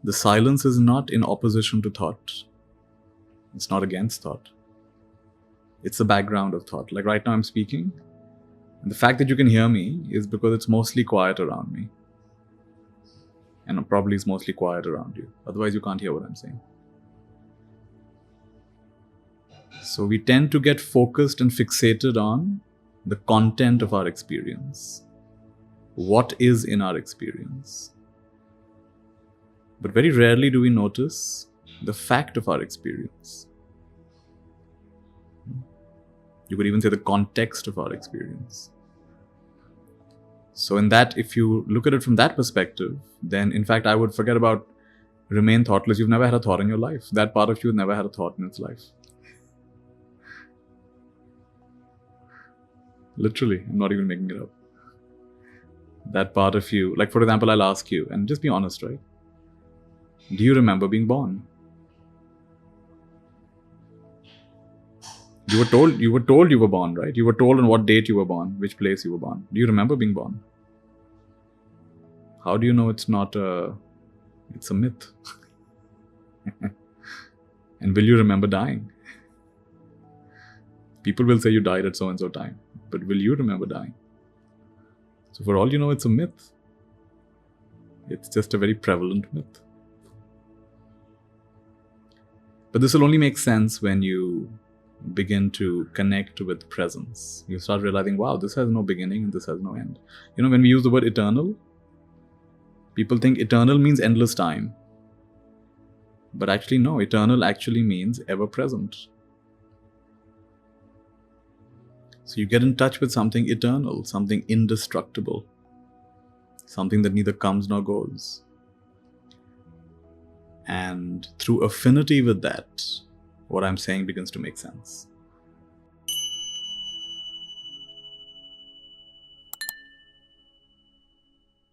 The silence is not in opposition to thought. It's not against thought. It's the background of thought. Like right now I'm speaking, and the fact that you can hear me is because it's mostly quiet around me. And probably it's mostly quiet around you. Otherwise you can't hear what I'm saying. So we tend to get focused and fixated on the content of our experience. What is in our experience? But very rarely do we notice the fact of our experience. You could even say the context of our experience. So in that, if you look at it from that perspective, then in fact I would forget about remain thoughtless. You've never had a thought in your life. That part of you has never had a thought in its life. Literally, I'm not even making it up. That part of you, like for example, I'll ask you, and just be honest, right? Do you remember being born? You were told you were born, right? You were told on what date you were born, which place you were born. Do you remember being born? How do you know it's a myth? And will you remember dying? People will say you died at so and so time, but will you remember dying? So for all you know, it's a myth. It's just a very prevalent myth. But this will only make sense when you begin to connect with presence. You start realizing, wow, this has no beginning and this has no end. You know, when we use the word eternal, people think eternal means endless time. But actually, no, eternal actually means ever present. So you get in touch with something eternal, something indestructible, something that neither comes nor goes. And through affinity with that, what I'm saying begins to make sense.